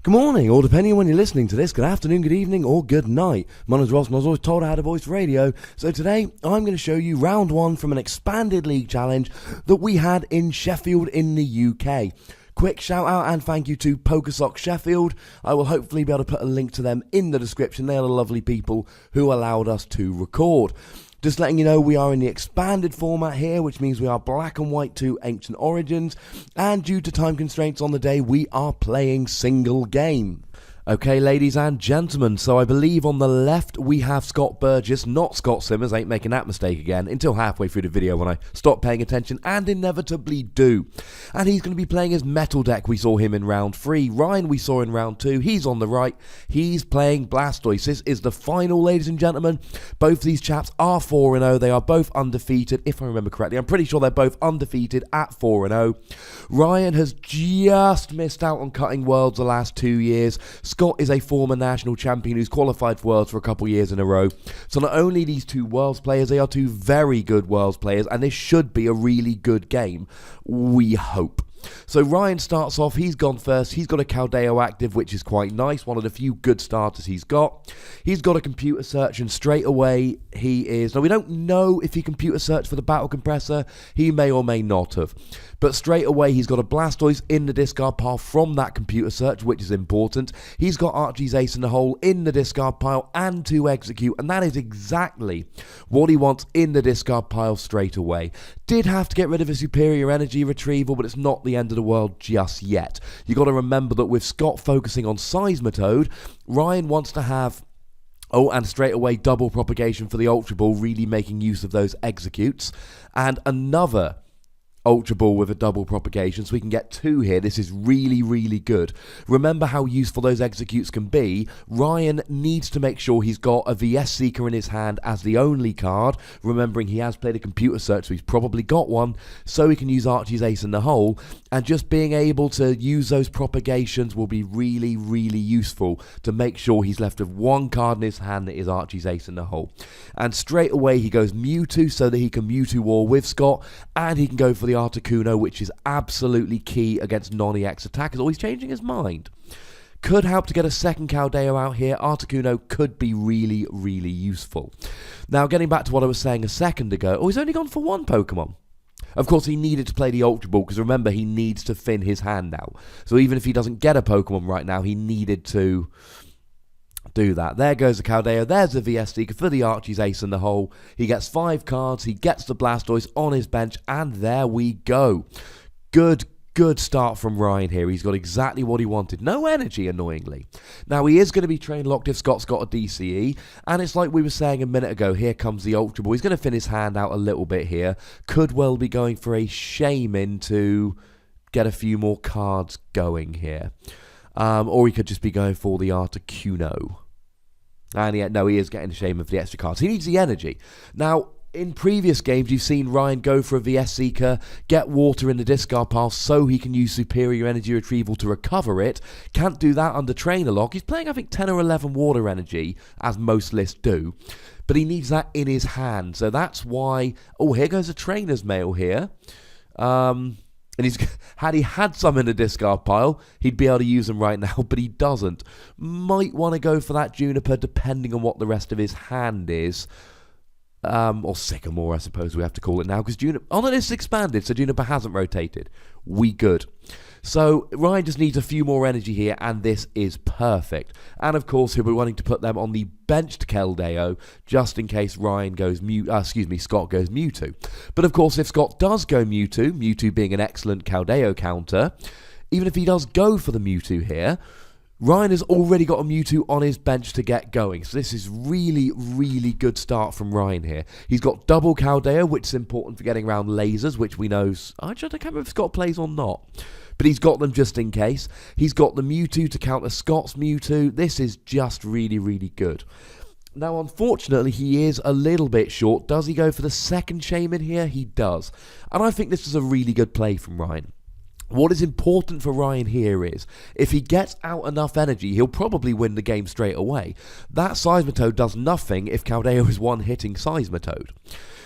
Good morning, or depending on when you're listening to this, good afternoon, good evening, or good night. My name's Ross, and I was always told I had a voice for radio, so today I'm going to show you round one from an expanded league challenge that we had in Sheffield in the UK. Quick shout out and thank you to PokeSock Sheffield. I will hopefully be able to put a link to them in the description. They are the lovely people who allowed us to record. Just letting you know, we are in the expanded format here, which means we are black and white to Ancient Origins, and due to time constraints on the day, we are playing single game. Okay, ladies and gentlemen, so I believe on the left we have Scott Burgess, not Scott Simmons, ain't making that mistake again, until halfway through the video when I stop paying attention, and inevitably do. And he's going to be playing his metal deck. We saw him in round 3. Ryan we saw in round 2. He's on the right. He's playing Blastoise. This is the final, ladies and gentlemen. Both these chaps are 4-0. They are both undefeated, if I remember correctly. I'm pretty sure they're both undefeated at 4-0. Ryan has just missed out on cutting worlds the last 2 years. Scott is a former national champion who's qualified for Worlds for a couple years in a row. So not only these two Worlds players, they are two very good Worlds players, and this should be a really good game, we hope. So Ryan starts off, he's gone first, he's got a Caldeo active, which is quite nice, one of the few good starters he's got. He's got a computer search, and straight away he is... Now we don't know if he computer searched for the battle compressor, he may or may not have. But straight away he's got a Blastoise in the discard pile from that computer search, which is important. He's got Archie's Ace in the hole in the discard pile and to execute, and that is exactly what he wants in the discard pile straight away. Did have to get rid of his superior energy retrieval, but it's not the end of the world just yet. You got to remember that with Scott focusing on Seismitoad, Ryan wants to have... Oh, and straight away double propagation for the Ultra Ball, really making use of those executes. And another Ultra Ball with a double propagation, so we can get 2 here. This is really, really good. Remember how useful those executes can be. Ryan needs to make sure he's got a VS Seeker in his hand as the only card, remembering he has played a computer search, so he's probably got one, so he can use Archie's Ace in the hole, and just being able to use those propagations will be really, really useful to make sure he's left with one card in his hand that is Archie's Ace in the hole. And straight away he goes Mewtwo so that he can Mewtwo War with Scott, and he can go for the Articuno, which is absolutely key against non-EX attackers. Always changing his mind. Could help to get a second Caldeo out here. Articuno could be really, really useful. Now, getting back to what I was saying a second ago. Oh, he's only gone for one Pokemon. Of course, he needed to play the Ultra Ball, because remember, he needs to thin his hand now. So even if he doesn't get a Pokemon right now, he needed to do that. There goes the Caldeo. There's the VS Seeker for the Archie's Ace in the hole. He gets 5 cards. He gets the Blastoise on his bench, and there we go. Good start from Ryan here. He's got exactly what he wanted. No energy, annoyingly. Now, he is going to be train locked if Scott's got a DCE, and it's like we were saying a minute ago. Here comes the Ultra Ball. He's going to thin his hand out a little bit here. Could well be going for a Shaman to get a few more cards going here. Or he could just be going for the Articuno. And yet, no, he is getting a Shaman for the extra cards. He needs the energy. Now, in previous games, you've seen Ryan go for a VS Seeker, get water in the discard pile so he can use superior energy retrieval to recover it. Can't do that under trainer lock. He's playing, I think, 10 or 11 water energy, as most lists do. But he needs that in his hand. So that's why... Oh, here goes a trainer's mail here. And had he had some in the discard pile, he'd be able to use them right now, but he doesn't. Might want to go for that Juniper, depending on what the rest of his hand is. Or Sycamore, I suppose we have to call it now, because Juniper... Oh, no, it's expanded, so Juniper hasn't rotated. We good. So Ryan just needs a few more energy here, and this is perfect. And of course, he'll be wanting to put them on the benched Keldeo, just in case Ryan goes Scott goes Mewtwo. But of course, if Scott does go Mewtwo being an excellent Keldeo counter, even if he does go for the Mewtwo here, Ryan has already got a Mewtwo on his bench to get going. So this is really, really good start from Ryan here. He's got double Caldeo, which is important for getting around lasers, which we know... I can't remember if Scott plays or not. But he's got them just in case. He's got the Mewtwo to counter Scott's Mewtwo. This is just really, really good. Now, unfortunately, he is a little bit short. Does he go for the second Shaman here? He does. And I think this is a really good play from Ryan. What is important for Ryan here is, if he gets out enough energy, he'll probably win the game straight away. That Seismitoad does nothing if Caldeo is one-hitting Seismitoad.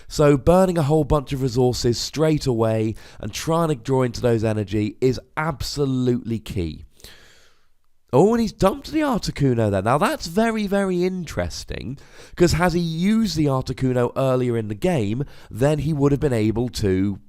So burning a whole bunch of resources straight away and trying to draw into those energy is absolutely key. Oh, and he's dumped the Articuno there. Now, that's very, very interesting, because had he used the Articuno earlier in the game, then he would have been able to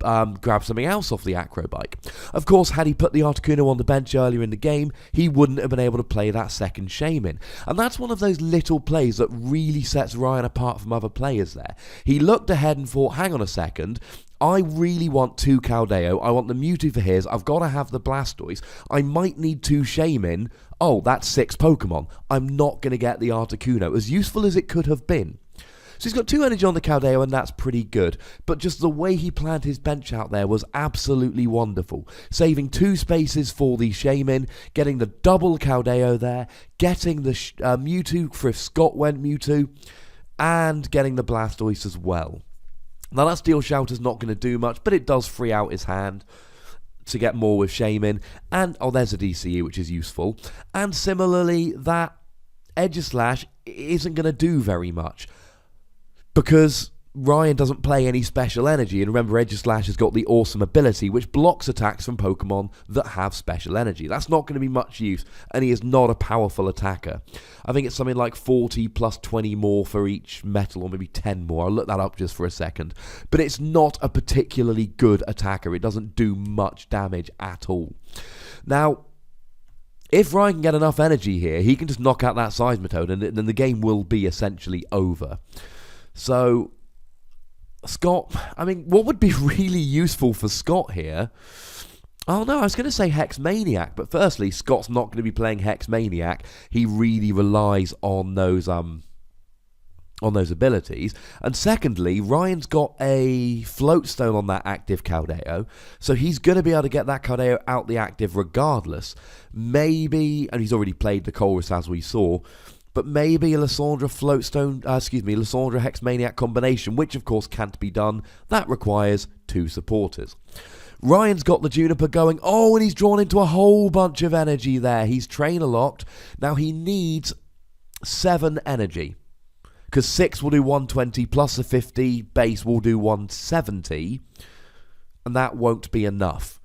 grab something else off the Acrobike. Of course, had he put the Articuno on the bench earlier in the game, he wouldn't have been able to play that second Shaymin. And that's one of those little plays that really sets Ryan apart from other players there. He looked ahead and thought, hang on a second, I really want 2 Caldeo, I want the Mewtwo for his, I've got to have the Blastoise, I might need 2 Shaymin, oh, that's 6 Pokemon, I'm not going to get the Articuno, as useful as it could have been. So he's got 2 energy on the Caldeo, and that's pretty good. But just the way he planned his bench out there was absolutely wonderful. Saving 2 spaces for the Shaymin, getting the double Caldeo there, getting the Mewtwo for if Scott went Mewtwo, and getting the Blastoise as well. Now that Steel Shout is not going to do much, but it does free out his hand to get more with Shaymin. And, oh, there's a DCE, which is useful. And similarly, that Aegislash isn't going to do very much, because Ryan doesn't play any special energy, and remember, Aegislash has got the awesome ability which blocks attacks from Pokemon that have special energy. That's not going to be much use, and he is not a powerful attacker. I think it's something like 40 plus 20 more for each metal, or maybe 10 more. I'll look that up just for a second. But it's not a particularly good attacker. It doesn't do much damage at all. Now, if Ryan can get enough energy here, he can just knock out that Seismitoad, and then the game will be essentially over. So, Scott, I mean, what would be really useful for Scott here? Oh no, I was going to say Hex Maniac, but firstly, Scott's not going to be playing Hex Maniac. He really relies on those abilities. And secondly, Ryan's got a Float Stone on that active Caldeo, so he's going to be able to get that Caldeo out the active regardless. Maybe, and he's already played the Colress as we saw, but maybe a Lysandra Lysandra Hex Maniac combination, which of course can't be done. That requires 2 supporters. Ryan's got the Juniper going. Oh, and he's drawn into a whole bunch of energy there. He's trainer locked. Now he needs 7 energy, because 6 will do 120 plus a 50 base will do 170, and that won't be enough.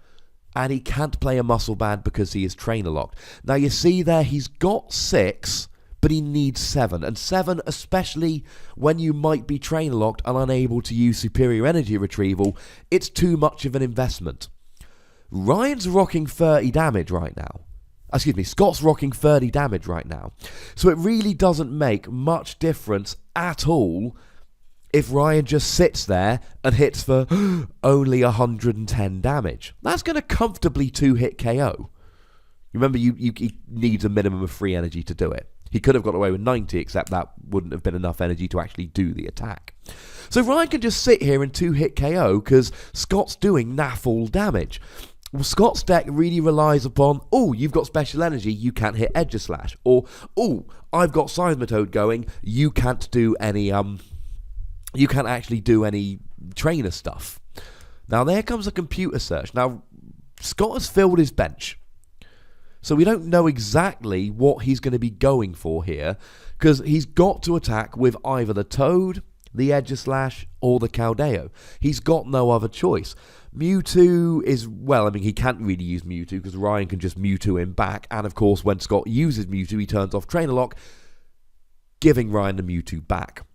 And he can't play a Muscle Band because he is trainer locked. Now you see there, he's got 6, but he needs 7, and 7, especially when you might be trainer locked and unable to use superior energy retrieval, it's too much of an investment. Ryan's rocking 30 damage right now. Scott's rocking 30 damage right now. So it really doesn't make much difference at all if Ryan just sits there and hits for only 110 damage. That's going to comfortably 2-hit KO. Remember, he needs a minimum of 3 energy to do it. He could have got away with 90, except that wouldn't have been enough energy to actually do the attack. So Ryan can just sit here and 2-hit KO because Scott's doing naff all damage. Well, Scott's deck really relies upon, oh, you've got special energy, you can't hit Aegislash. Or, oh, I've got Seismitoad going, you can't do any, you can't actually do any trainer stuff. Now, there comes a computer search. Now, Scott has filled his bench. So we don't know exactly what he's going to be going for here, because he's got to attack with either the Toad, the Aegislash, or the Caldeo. He's got no other choice. Mewtwo is, well, I mean, he can't really use Mewtwo because Ryan can just Mewtwo him back, and of course when Scott uses Mewtwo he turns off Trainer Lock, giving Ryan the Mewtwo back.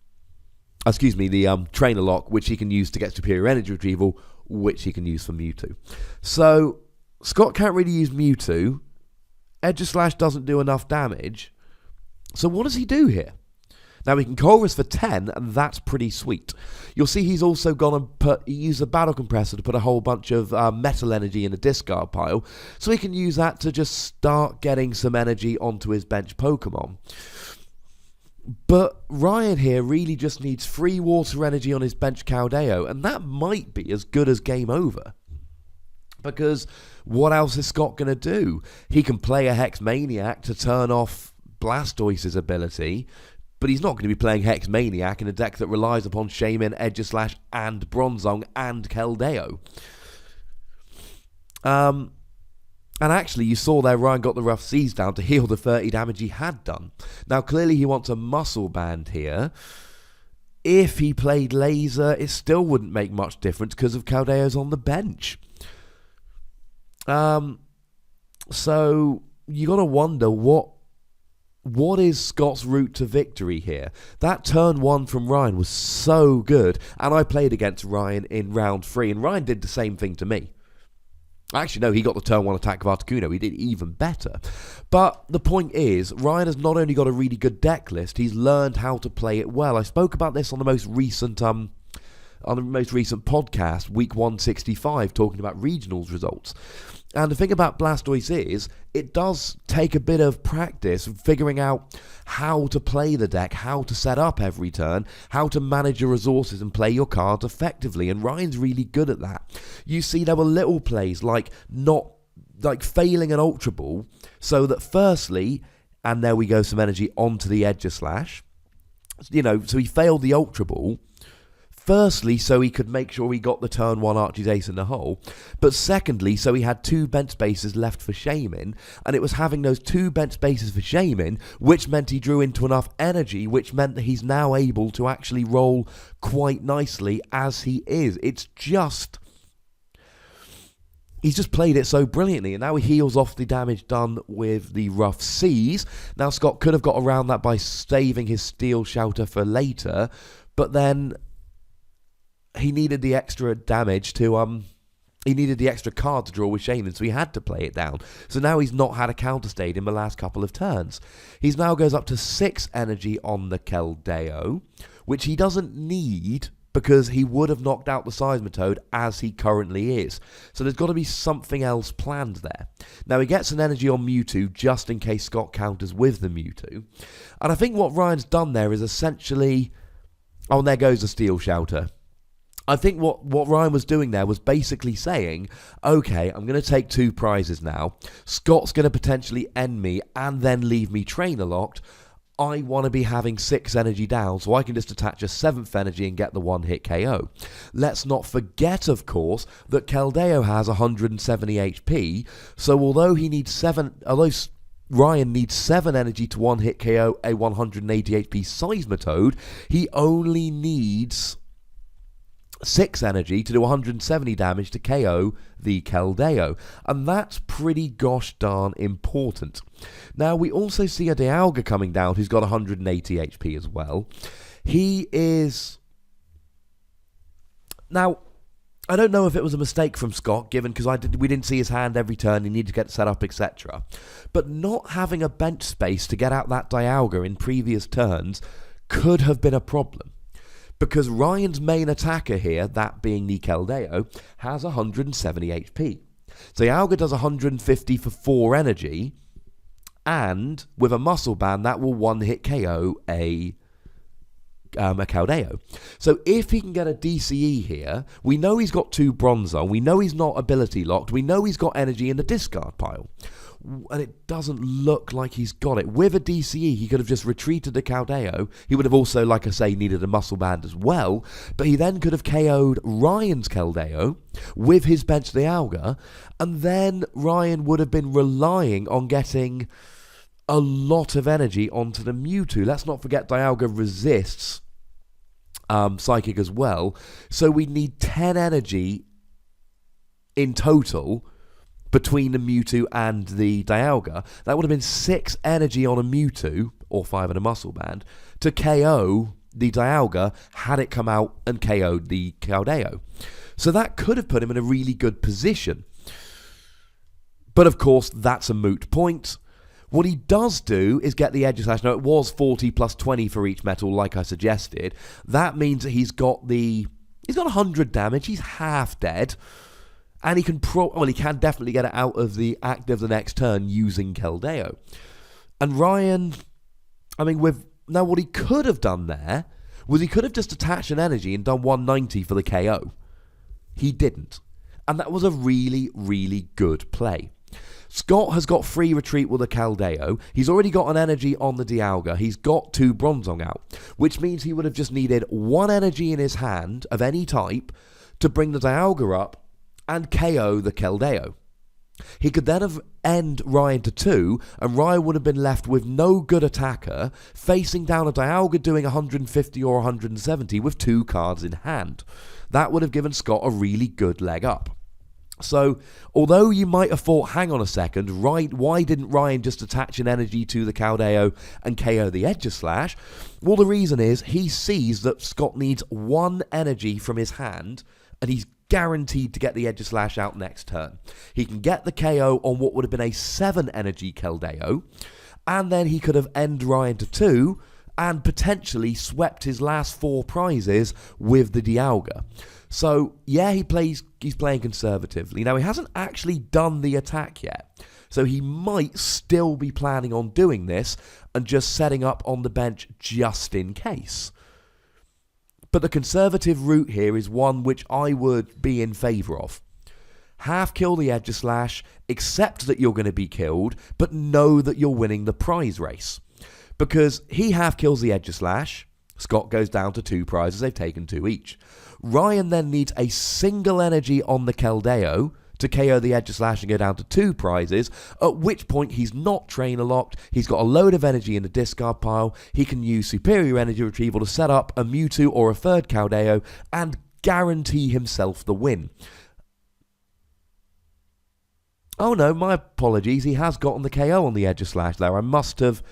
The Trainer Lock, which he can use to get superior energy retrieval, which he can use for Mewtwo. So, Scott can't really use Mewtwo. Aegislash doesn't do enough damage. So what does he do here? Now he can Colress for 10, and that's pretty sweet. You'll see he's also gone and used a Battle Compressor to put a whole bunch of metal energy in a discard pile, so he can use that to just start getting some energy onto his bench Pokemon. But Ryan here really just needs 3 water energy on his bench Caldeo, and that might be as good as game over. Because what else is Scott going to do? He can play a Hex Maniac to turn off Blastoise's ability, but he's not going to be playing Hex Maniac in a deck that relies upon Shaymin, Aegislash, and Bronzong, and Keldeo. And actually, you saw there Ryan got the Rough Seas down to heal the 30 damage he had done. Now, clearly he wants a Muscle Band here. If he played Laser, it still wouldn't make much difference because of Caldeo's on the bench. So you got to wonder what is Scott's route to victory here? That turn 1 from Ryan was so good, and I played against Ryan in round 3, and Ryan did the same thing to me. Actually, no, he got the turn 1 attack of Articuno. He did even better. But the point is, Ryan has not only got a really good deck list, he's learned how to play it well. I spoke about this on the most recent podcast, week 165, talking about regionals results. And the thing about Blastoise is, it does take a bit of practice figuring out how to play the deck, how to set up every turn, how to manage your resources and play your cards effectively, and Ryan's really good at that. You see, there were little plays like failing an Ultra Ball, so that firstly, and there we go, some energy onto the Edge Slash, so he failed the Ultra Ball, firstly, so he could make sure he got the turn 1 Archie's Ace in the hole, but secondly, so he had 2 bench spaces left for Shaman, and it was having those 2 bench spaces for Shaman, which meant he drew into enough energy, which meant that he's now able to actually roll quite nicely as he is. He's just played it so brilliantly, and now he heals off the damage done with the Rough Seas. Now, Scott could have got around that by saving his Steel Shelter for later, but then he needed the extra damage he needed the extra card to draw with Shaman, so he had to play it down. So now he's not had a counterstayed in the last couple of turns. He now goes up to 6 energy on the Keldeo, which he doesn't need because he would have knocked out the Seismitoad as he currently is. So there's got to be something else planned there. Now he gets an energy on Mewtwo just in case Scott counters with the Mewtwo. And I think what Ryan's done there is essentially... Oh, and there goes the Steel Shelter. I think what Ryan was doing there was basically saying, okay, I'm going to take 2 prizes now. Scott's going to potentially end me and then leave me trainer locked. I want to be having 6 energy down so I can just attach a 7th energy and get the 1-hit KO. Let's not forget, of course, that Keldeo has 170 HP, so although Ryan needs 7 energy to 1-hit KO a 180 HP Seismitoad, he only needs 6 energy to do 170 damage to KO the Keldeo, and that's pretty gosh darn important. Now, we also see a Dialga coming down who's got 180 HP as well. He is... Now, I don't know if it was a mistake from Scott, given because we didn't see his hand every turn, he needed to get set up, etc. But not having a bench space to get out that Dialga in previous turns could have been a problem. Because Ryan's main attacker here, that being the Keldeo, has 170 HP. So Dialga does 150 for 4 energy, and with a Muscle Band, that will 1-hit KO a Keldeo. So if he can get a DCE here, we know he's got 2 Bronzong, we know he's not ability locked, we know he's got energy in the discard pile. And it doesn't look like he's got it. With a DCE, he could have just retreated the Keldeo. He would have also, like I say, needed a Muscle Band as well. But he then could have KO'd Ryan's Keldeo with his bench Dialga. And then Ryan would have been relying on getting a lot of energy onto the Mewtwo. Let's not forget Dialga resists Psychic as well. So we need 10 energy in total between the Mewtwo and the Dialga. That would have been 6 energy on a Mewtwo, or 5 in a Muscle Band, to KO the Dialga had it come out and KO'd the Keldeo. So that could have put him in a really good position. But of course, that's a moot point. What he does do is get the Edge Slash. Now, it was 40 plus 20 for each metal, like I suggested. That means that he's got 100 damage. He's half dead. And he can he can definitely get it out of the active the next turn using Keldeo. And Ryan, now what he could have done there was he could have just attached an energy and done 190 for the KO. He didn't. And that was a really, really good play. Scott has got free retreat with a Keldeo. He's already got an energy on the Dialga. He's got 2 Bronzong out, which means he would have just needed 1 energy in his hand of any type to bring the Dialga up and KO the Keldeo. He could then have end Ryan to 2, and Ryan would have been left with no good attacker, facing down a Dialga doing 150 or 170 with 2 cards in hand. That would have given Scott a really good leg up. So, although you might have thought, hang on a second, right, why didn't Ryan just attach an energy to the Keldeo and KO the Edgeslash? Well, the reason is he sees that Scott needs 1 energy from his hand, and he's guaranteed to get the Edgeslash out next turn. He can get the KO on what would have been a 7 energy Keldeo, and then he could have end Ryan to 2, and potentially swept his last 4 prizes with the Dialga. So, yeah, he's playing conservatively. Now, he hasn't actually done the attack yet, so he might still be planning on doing this and just setting up on the bench just in case. But the conservative route here is one which I would be in favour of. Half kill the Edgeslash, accept that you're going to be killed, but know that you're winning the prize race. Because he half kills the Edgeslash, Scott goes down to 2 prizes, they've taken 2 each. Ryan then needs a single energy on the Keldeo to KO the Edgeslash and go down to 2 prizes, at which point he's not trainer locked, he's got a load of energy in the discard pile, he can use Superior Energy Retrieval to set up a Mewtwo or a 3rd Keldeo and guarantee himself the win. Oh no, my apologies, he has gotten the KO on the Edgeslash there. I must have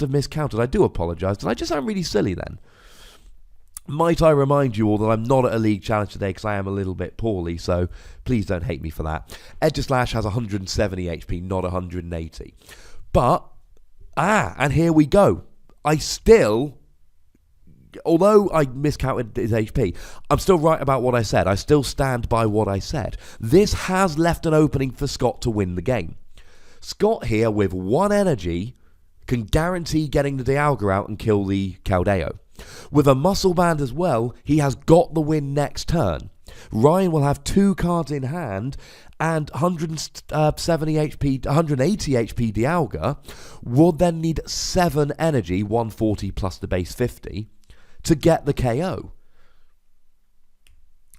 miscounted. I do apologise. Did I just sound really silly then? Might I remind you all that I'm not at a league challenge today because I am a little bit poorly, so please don't hate me for that. Edgeslash has 170 HP, not 180. But, and here we go. Although I miscounted his HP, I'm still right about what I said. I still stand by what I said. This has left an opening for Scott to win the game. Scott here, with 1 energy, can guarantee getting the Dialga out and kill the Keldeo. With a Muscle Band as well, he has got the win next turn. Ryan will have 2 cards in hand, and 170 HP, 180 HP Dialga would then need 7 energy, 140 plus the base 50, to get the KO.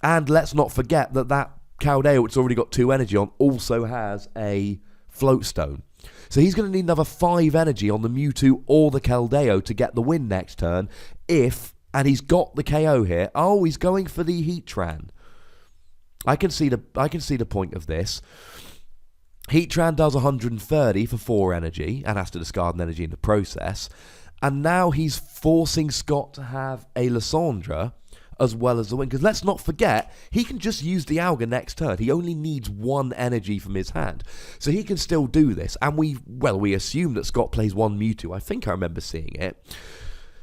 And let's not forget that Keldeo, which has already got 2 energy on, also has a Float Stone. So he's going to need another 5 energy on the Mewtwo or the Keldeo to get the win next turn and he's got the KO here. Oh, he's going for the Heatran. I can see the point of this. Heatran does 130 for 4 energy and has to discard an energy in the process. And now he's forcing Scott to have a Lysandra as well as the win. Because let's not forget, he can just use the Dialga next turn. He only needs 1 energy from his hand. So he can still do this. And we assume that Scott plays 1 Mewtwo. I think I remember seeing it.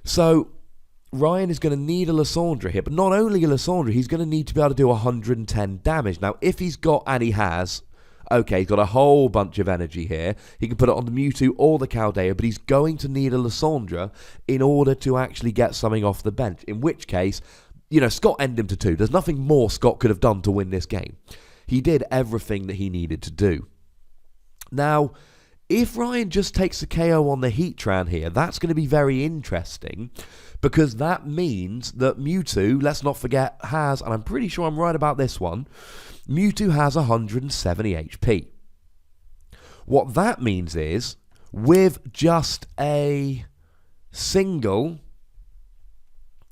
So Ryan is going to need a Lysandra here. But not only a Lysandra, he's going to need to be able to do 110 damage. Now, if he's got, and he has, okay, he's got a whole bunch of energy here. He can put it on the Mewtwo or the Keldeo, but he's going to need a Lysandra in order to actually get something off the bench. In which case, Scott ended him to 2. There's nothing more Scott could have done to win this game. He did everything that he needed to do. Now, if Ryan just takes a KO on the Heatran here, that's going to be very interesting, because that means that Mewtwo, let's not forget, has, and I'm pretty sure I'm right about this one, Mewtwo has 170 HP. What that means is, with just a single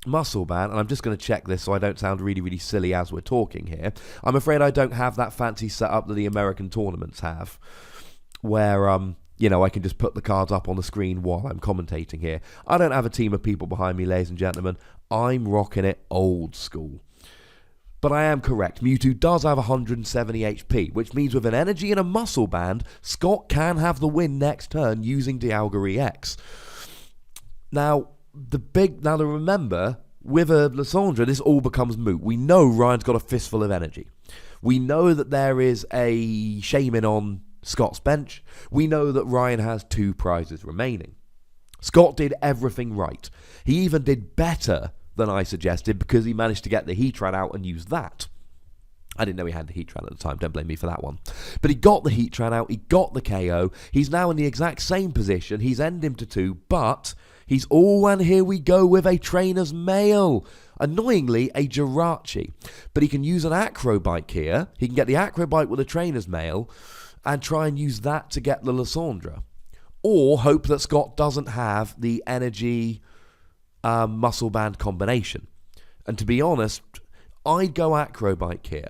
Muscle Band, and I'm just going to check this so I don't sound really, really silly as we're talking here. I'm afraid I don't have that fancy setup that the American tournaments have, where, I can just put the cards up on the screen while I'm commentating here. I don't have a team of people behind me, ladies and gentlemen. I'm rocking it old school. But I am correct. Mewtwo does have 170 HP, which means with an energy and a Muscle Band, Scott can have the win next turn using Dialga EX. Now, remember, with a Lysandra, this all becomes moot. We know Ryan's got a fistful of energy. We know that there is a Shaman on Scott's bench. We know that Ryan has 2 prizes remaining. Scott did everything right. He even did better than I suggested, because he managed to get the Heatran out and use that. I didn't know he had the Heatran at the time, don't blame me for that one. But he got the Heatran out, he got the KO, he's now in the exact same position, he's ended him to 2, but he's and here we go with a Trainer's Mail. Annoyingly, a Jirachi. But he can use an Acrobike here, he can get the Acrobike with a Trainer's Mail, and try and use that to get the Lysandra. Or hope that Scott doesn't have the energy Muscle Band combination. And to be honest, I'd go Acrobike here.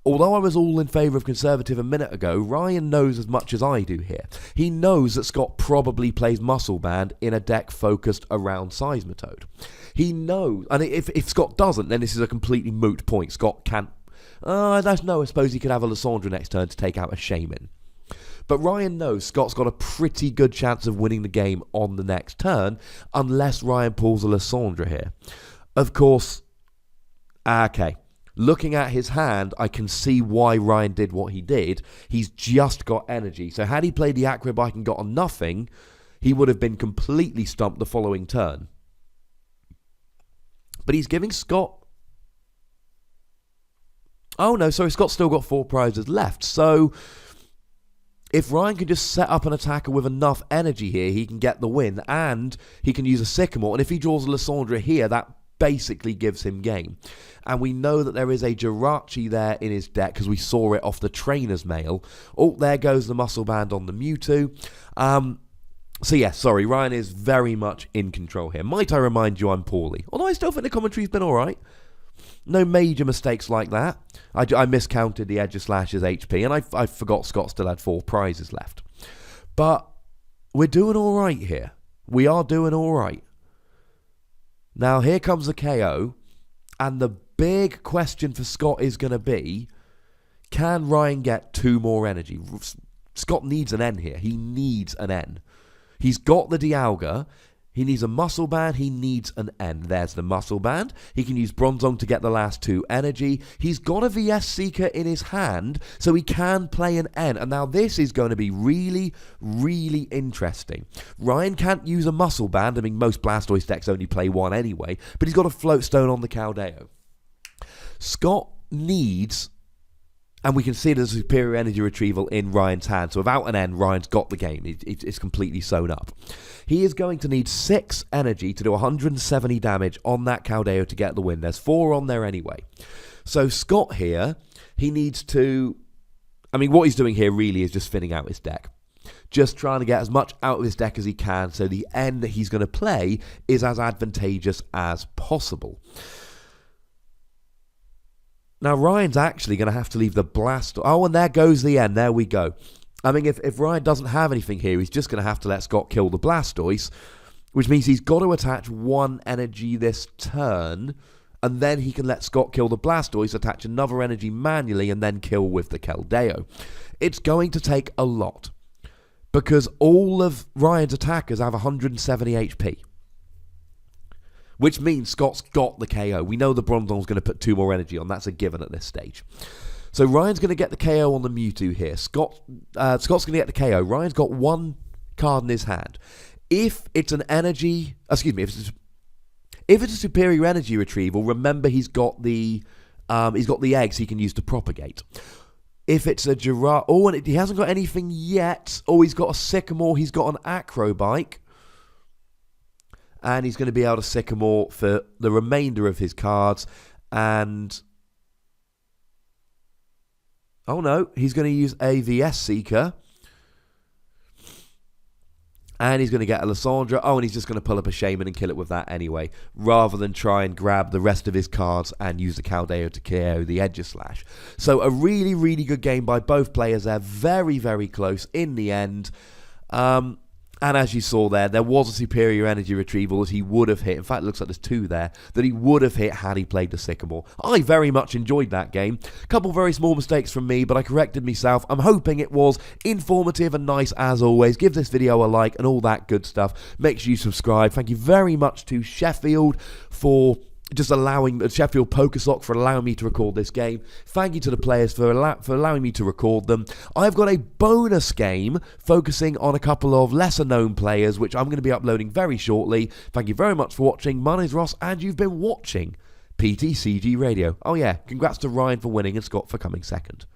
Although I was all in favour of conservative a minute ago, Ryan knows as much as I do here. He knows that Scott probably plays Muscle Band in a deck focused around Seismitoad. He knows, and if Scott doesn't, then this is a completely moot point. Scott can't. I suppose he could have a Lysandra next turn to take out a Shaman. But Ryan knows Scott's got a pretty good chance of winning the game on the next turn, unless Ryan pulls a Lysandra here. Of course, okay. Looking at his hand, I can see why Ryan did what he did. He's just got energy. So had he played the Acrobike and got a nothing, he would have been completely stumped the following turn. But he's giving Scott... Oh no, sorry, Scott's still got 4 prizes left. So if Ryan can just set up an attacker with enough energy here, he can get the win. And he can use a Sycamore. And if he draws a Lysandra here, that basically gives him game. And we know that there is a Jirachi there in his deck because we saw it off the trainer's mail. Oh, there goes the Muscle Band on the Mewtwo. So yeah, sorry, Ryan is very much in control here. Might I remind you I'm poorly? Although I still think the commentary's been alright. No major mistakes like that. I miscounted the Edgeslash's HP and I forgot Scott still had 4 prizes left. But we're doing alright here. We are doing alright. Now here comes the KO, and the big question for Scott is going to be, can Ryan get 2 more energy? Scott needs an N here. He needs an N. He's got the Dialga. He needs a Muscle Band. He needs an N. There's the Muscle Band. He can use Bronzong to get the last 2 energy. He's got a VS Seeker in his hand, so he can play an N. And now this is going to be really, really interesting. Ryan can't use a Muscle Band. I mean, most Blastoise decks only play 1 anyway, but he's got a Float Stone on the Caldeo. Scott needs... And we can see there's a superior energy retrieval in Ryan's hand. So without an N, Ryan's got the game. It's completely sewn up. He is going to need 6 energy to do 170 damage on that Caldeo to get the win. There's 4 on there anyway. So Scott here, he needs to... I mean, what he's doing here really is just thinning out his deck. Just trying to get as much out of his deck as he can so the N that he's going to play is as advantageous as possible. Now, Ryan's actually going to have to leave the Blastoise. Oh, and there goes the N. There we go. I mean, if Ryan doesn't have anything here, he's just going to have to let Scott kill the Blastoise, which means he's got to attach 1 energy this turn, and then he can let Scott kill the Blastoise, attach another energy manually, and then kill with the Keldeo. It's going to take a lot, because all of Ryan's attackers have 170 HP. Which means Scott's got the KO. We know the Bronzong's going to put 2 more energy on. That's a given at this stage. So Ryan's going to get the KO on the Mewtwo here. Scott's going to get the KO. Ryan's got 1 card in his hand. If it's an energy... Excuse me. If it's a superior energy retrieval, remember he's got the eggs he can use to propagate. If it's a Giraffe... Oh, and he hasn't got anything yet. Oh, he's got a Sycamore. He's got an Acrobike. And he's going to be able to Sycamore for the remainder of his cards. And... Oh no, he's going to use a VS Seeker. And he's going to get a Lysandra. Oh, and he's just going to pull up a Shaman and kill it with that anyway. Rather than try and grab the rest of his cards and use the Caldeo to KO the Edgeslash. So a really, really good game by both players there. Very, very close in the end. And as you saw there was a superior energy retrieval that he would have hit. In fact, it looks like there's 2 there that he would have hit had he played the Sycamore. I very much enjoyed that game. A couple very small mistakes from me, but I corrected myself. I'm hoping it was informative and nice as always. Give this video a like and all that good stuff. Make sure you subscribe. Thank you very much to Sheffield for... just allowing Sheffield PokeSock for allowing me to record this game. Thank you to the players for allowing me to record them. I've got a bonus game focusing on a couple of lesser known players, which I'm going to be uploading very shortly. Thank you very much for watching. My name's Ross, and you've been watching PTCG Radio. Oh yeah, congrats to Ryan for winning and Scott for coming second.